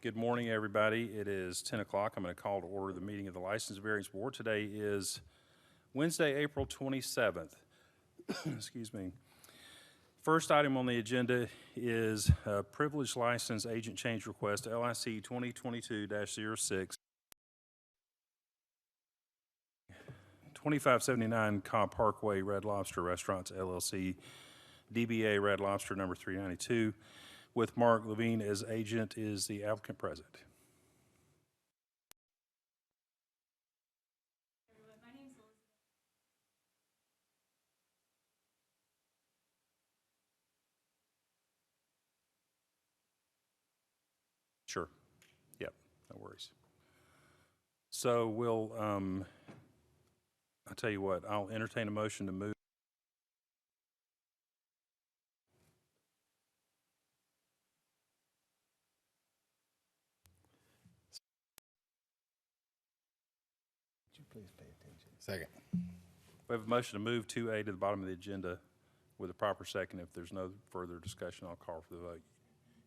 Good morning, everybody. It is 10 o'clock. I'm going to call to order the meeting of the License and Variance Board. Today is Wednesday, April 27th. Excuse me. First item on the agenda is privileged license agent change request, LIC 2022-06, 2579 Cobb Parkway, Red Lobster Restaurants, LLC, DBA Red Lobster number 392. With Mark Levine as agent. Is the applicant present? My name's Elizabeth. Sure. Yep, no worries. So we'll, I'll tell you what, I'll entertain a motion to move. Please pay attention. Second. We have a motion to move 2A to the bottom of the agenda with a proper second. If there's no further discussion, I'll call for the vote.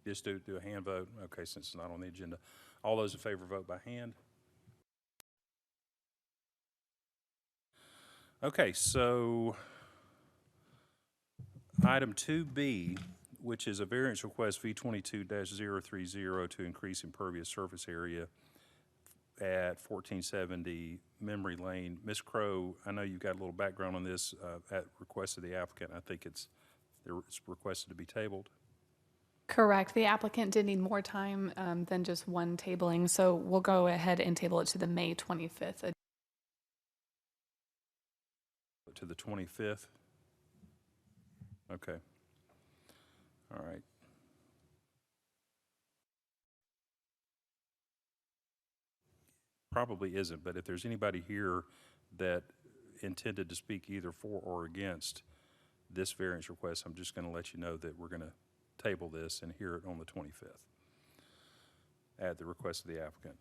Just do a hand vote. Okay, since it's not on the agenda. All those in favor vote by hand. Okay, so item 2B, which is a variance request V22-030 to increase impervious surface area at 1470 Memory Lane. Ms. Crow, I know you've got a little background on this at request of the applicant. I think it's requested to be tabled. Correct. The applicant did need more time than just one tabling, so we'll go ahead and table it to the May 25th. To the 25th? Okay. All right. Probably isn't, but if there's anybody here that intended to speak either for or against this variance request, I'm just going to let you know that we're going to table this and hear it on the 25th at the request of the applicant.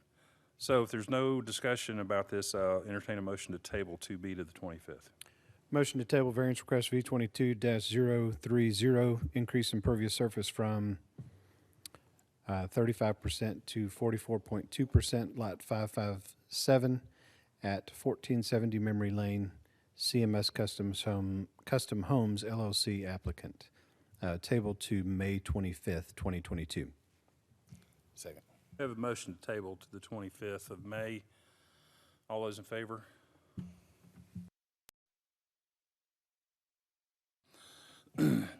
So if there's no discussion about this, I'll entertain a motion to table 2B to the 25th. Motion to table variance request V22-030, increase impervious surface from 35% to 44.2%, lot 557 at 1470 Memory Lane, CMS Custom Homes LLC applicant. Table to May 25th, 2022. Second. We have a motion to table to the 25th of May. All those in favor?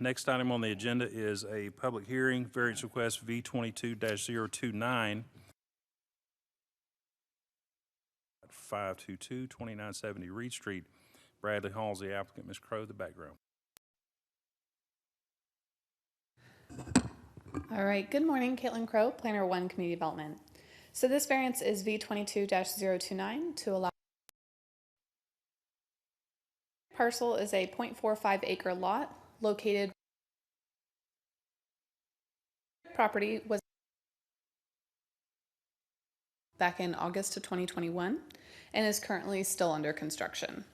Next item on the agenda is a public hearing, variance request V22-029, 522 2970 Reed Street. Bradley Hall's the applicant. Ms. Crow, the background. All right. Good morning, Caitlin Crow, Planner 1 Community Development. So this variance is V22-029 to allow. Parcel is a 0.45 acre lot located. Property was back in August of 2021 and is currently still under construction.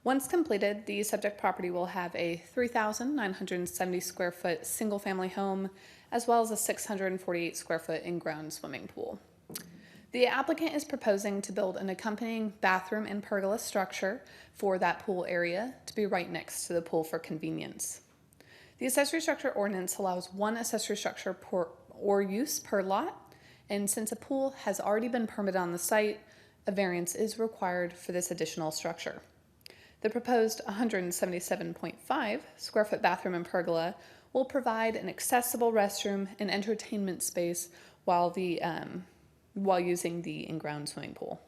Once completed, the subject property will have a 3,970 square foot single family home, as well as a 648 square foot in-ground swimming pool. The applicant is proposing to build an accompanying bathroom and pergola structure for that pool area to be right next to the pool for convenience. The accessory structure ordinance allows one accessory structure or use per lot, and since a pool has already been permitted on the site, a variance is required for this additional structure. The proposed 177.5 square foot bathroom and pergola will provide an accessible restroom and entertainment space while using the in-ground swimming pool.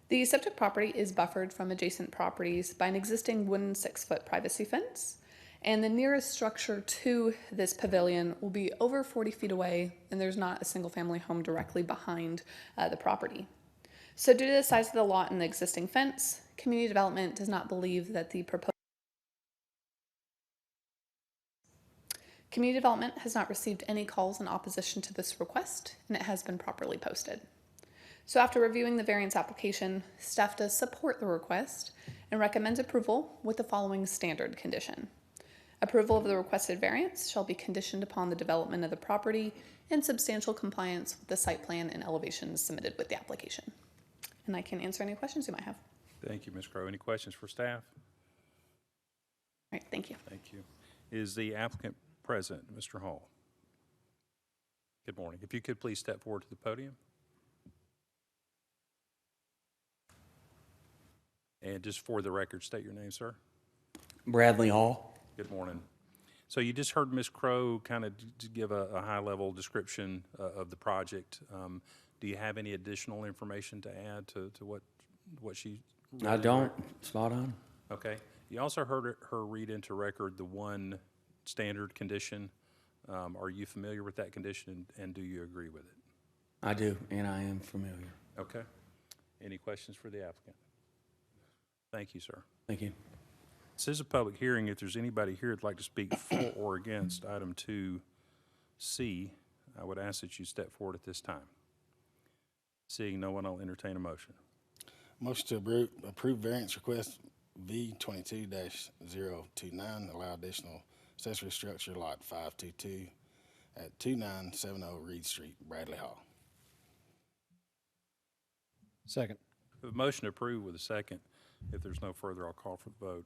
The subject property is buffered from adjacent properties by an existing wooden 6-foot privacy fence, and the nearest structure to this pavilion will be over 40 feet away, and there's not a single family home directly behind the property. So due to the size of the lot and the existing fence, community development does not believe that the proposed community development has not received any calls in opposition to this request, and it has been properly posted. So after reviewing the variance application, staff does support the request and recommends approval with the following standard condition. Approval of the requested variance shall be conditioned upon the development of the property in substantial compliance with the site plan and elevations submitted with the application. And I can answer any questions you might have. Thank you, Ms. Crowe. Any questions for staff? All right, thank you. Thank you. Is the applicant present, Mr. Hall? Good morning. If you could please step forward to the podium. And just for the record, state your name, sir. Bradley Hall. Good morning. So you just heard Ms. Crowe kind of give a high-level description of the project. Do you have any additional information to add to what she? I don't. Spot on. Okay. You also heard her read into record the one standard condition. Are you familiar with that condition, and do you agree with it? I do, and I am familiar. Okay. Any questions for the applicant? Thank you, sir. Thank you. This is a public hearing. If there's anybody here who'd like to speak for or against item 2C, I would ask that you step forward at this time. Seeing no one, I'll entertain a motion. Motion to approve variance request V 22-029, allow additional accessory structure lot 522 at 2970 Reed Street, Bradley Hall. Second. A motion to approve with a second. If there's no further, I'll call for the vote.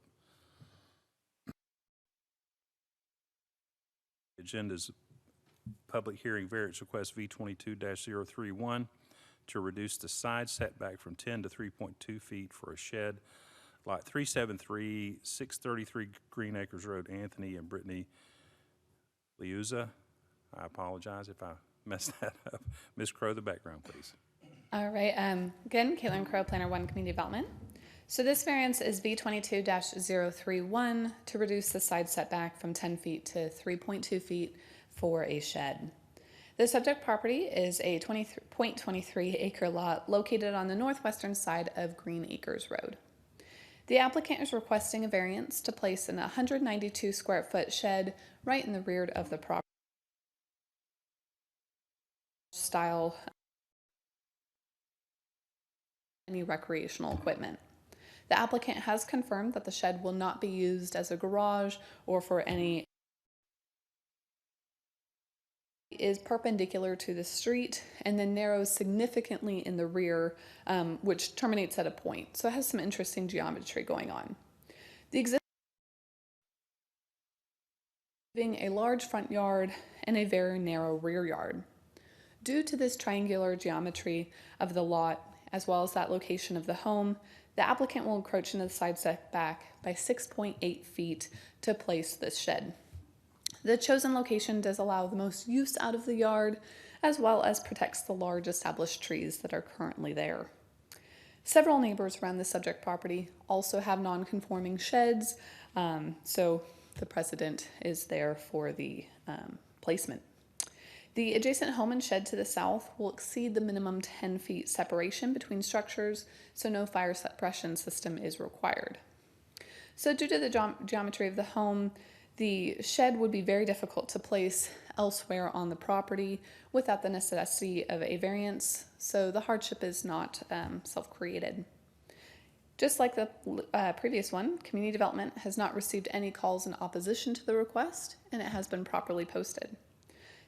Agenda's public hearing variance request V 22-031 to reduce the side setback from 10 to 3.2 feet for a shed, lot 373, 633 Green Acres Road, Anthony and Brittany Liuza. I apologize if I messed that up. Ms. Crowe, the background, please. All right, again, Caitlin Crowe, Planner 1 Community Development. So this variance is V 22-031 to reduce the side setback from 10 feet to 3.2 feet for a shed. The subject property is a 20.23 acre lot located on the northwestern side of Green Acres Road. The applicant is requesting a variance to place an 192 square foot shed right in the rear of the property style any recreational equipment. The applicant has confirmed that the shed will not be used as a garage or for any is perpendicular to the street and then narrows significantly in the rear, which terminates at a point. So it has some interesting geometry going on. The existing a large front yard and a very narrow rear yard. Due to this triangular geometry of the lot, as well as that location of the home, the applicant will encroach into the side setback by 6.8 feet to place this shed. The chosen location does allow the most use out of the yard, as well as protects the large established trees that are currently there. Several neighbors around the subject property also have non-conforming sheds, so the precedent is there for the placement. The adjacent home and shed to the south will exceed the minimum 10 feet separation between structures, so no fire suppression system is required. So due to the geometry of the home, the shed would be very difficult to place elsewhere on the property without the necessity of a variance, so the hardship is not self-created. Just like the previous one, Community Development has not received any calls in opposition to the request, and it has been properly posted.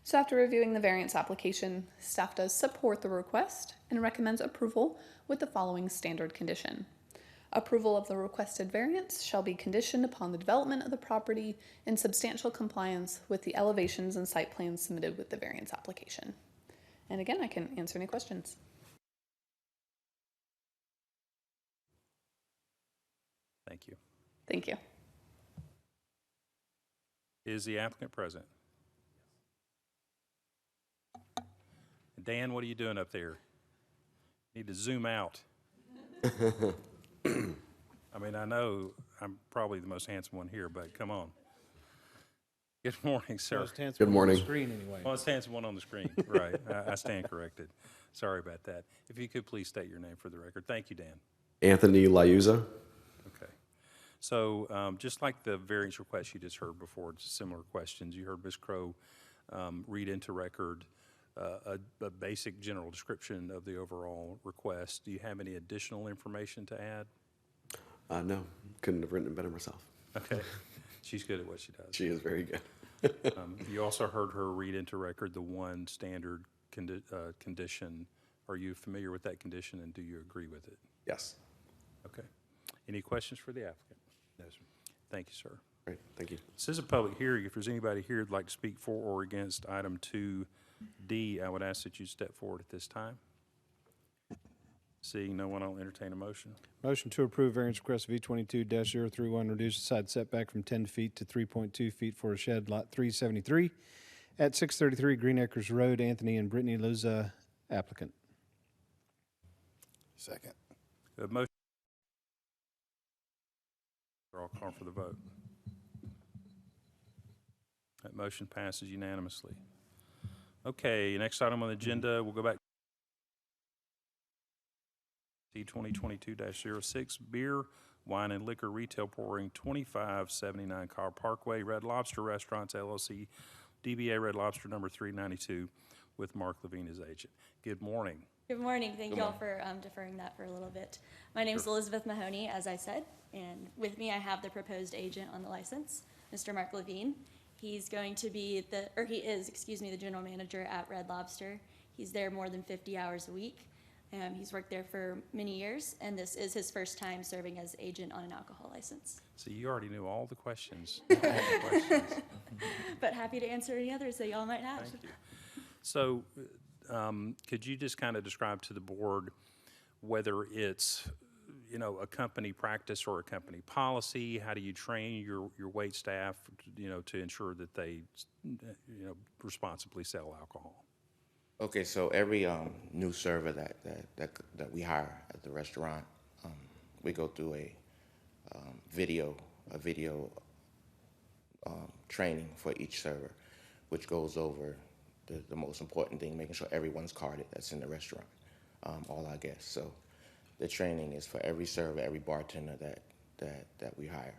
So after reviewing the variance application, staff does support the request and recommends approval with the following standard condition. Approval of the requested variance shall be conditioned upon the development of the property in substantial compliance with the elevations and site plans submitted with the variance application. And again, I can answer any questions. Thank you. Thank you. Is the applicant present? Dan, what are you doing up there? Need to zoom out. I mean, I know I'm probably the most handsome one here, but come on. Good morning, sir. Good morning. On the screen anyway. Well, it's handsome one on the screen, right. I stand corrected. Sorry about that. If you could please state your name for the record. Thank you, Dan. Anthony Liuza. Okay. So just like the variance request you just heard before, similar questions, you heard Ms. Crowe read into record a basic general description of the overall request. Do you have any additional information to add? No, couldn't have written it better myself. Okay. She's good at what she does. She is very good. You also heard her read into record the one standard condition. Are you familiar with that condition, and do you agree with it? Yes. Okay. Any questions for the applicant? No, sir. Thank you, sir. Great. Thank you. This is a public hearing. If there's anybody here who'd like to speak for or against item 2D, I would ask that you step forward at this time. Seeing no one, I'll entertain a motion. Motion to approve variance request V22-031, reduce the side setback from 10 feet to 3.2 feet for a shed lot 373 at 633 Green Acres Road, Anthony and Brittany Luza, applicant. Second. We have a motion. I'll call for the vote. That motion passes unanimously. Okay, next item on the agenda, we'll go back. C 2022-06, beer, wine, and liquor retail pouring, 2579 Carr Parkway, Red Lobster Restaurants LLC, DBA Red Lobster number 392, with Mark Levine as agent. Good morning. Good morning. Thank you all for deferring that for a little bit. My name is Elizabeth Mahoney, as I said, and with me I have the proposed agent on the license, Mr. Mark Levine. He's going to be he is, the general manager at Red Lobster. He's there more than 50 hours a week. He's worked there for many years, and this is his first time serving as agent on an alcohol license. So you already knew all the questions. All the questions. But happy to answer any others that y'all might have. Thank you. So could you just kind of describe to the board whether it's, a company practice or a company policy? How do you train your wait staff, to ensure that they, responsibly sell alcohol? Okay, so every new server that we hire at the restaurant, we go through a video training for each server, which goes over the most important thing, making sure everyone's carded that's in the restaurant, all our guests. So the training is for every server, every bartender that we hire.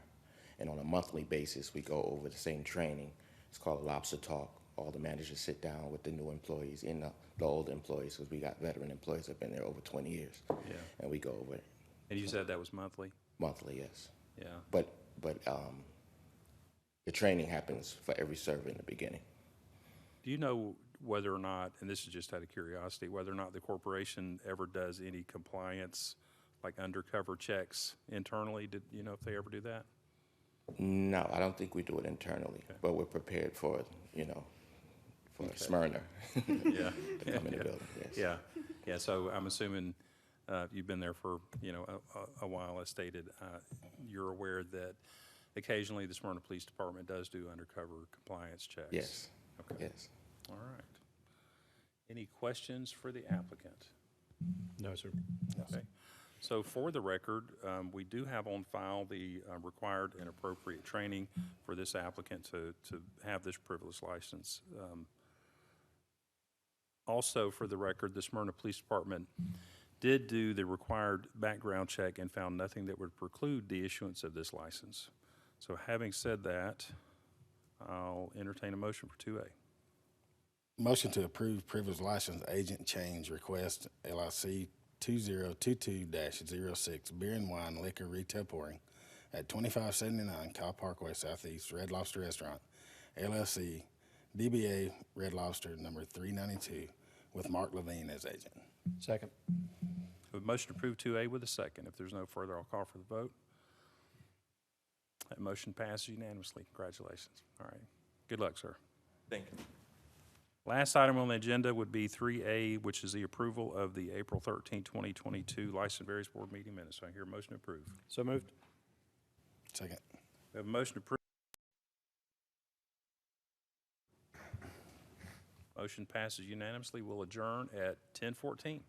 And on a monthly basis, we go over the same training. It's called a lobster talk. All the managers sit down with the new employees and the old employees, because we got veteran employees that have been there over 20 years. Yeah. And we go over it And you said that was monthly? monthly, yes. Yeah. But the training happens for every server in the beginning. Do you know whether or not, and this is just out of curiosity, whether or not the corporation ever does any compliance, like undercover checks internally? Do you know if they ever do that? No, I don't think we do it internally, but we're prepared for, for Smyrna Yeah. to come in the building, yes. Yeah, yeah, so I'm assuming you've been there for, a while, as stated. You're aware that occasionally the Smyrna Police Department does do undercover compliance checks? Yes, Okay. yes. All right. Any questions for the applicant? No, sir. Okay. So for the record, we do have on file the required and appropriate training for this applicant to have this privileged license. Also, for the record, the Smyrna Police Department did do the required background check and found nothing that would preclude the issuance of this license. So having said that, I'll entertain a motion for 2A. Motion to approve privileged license agent change request LIC 2022-06 beer and wine liquor retail pouring at 2579 Kyle Parkway Southeast Red Lobster Restaurant LLC, DBA Red Lobster number 392, with Mark Levine as agent. Second. A motion to approve 2A with a second. If there's no further, I'll call for the vote. That motion passes unanimously. Congratulations. All right. Good luck, sir. Thank you. Last item on the agenda would be 3A, which is the approval of the April 13, 2022 License Variance Board meeting minutes. So I hear a motion to approve. So moved. Second. We have a motion to approve. Motion passes unanimously. We'll adjourn at 10:14.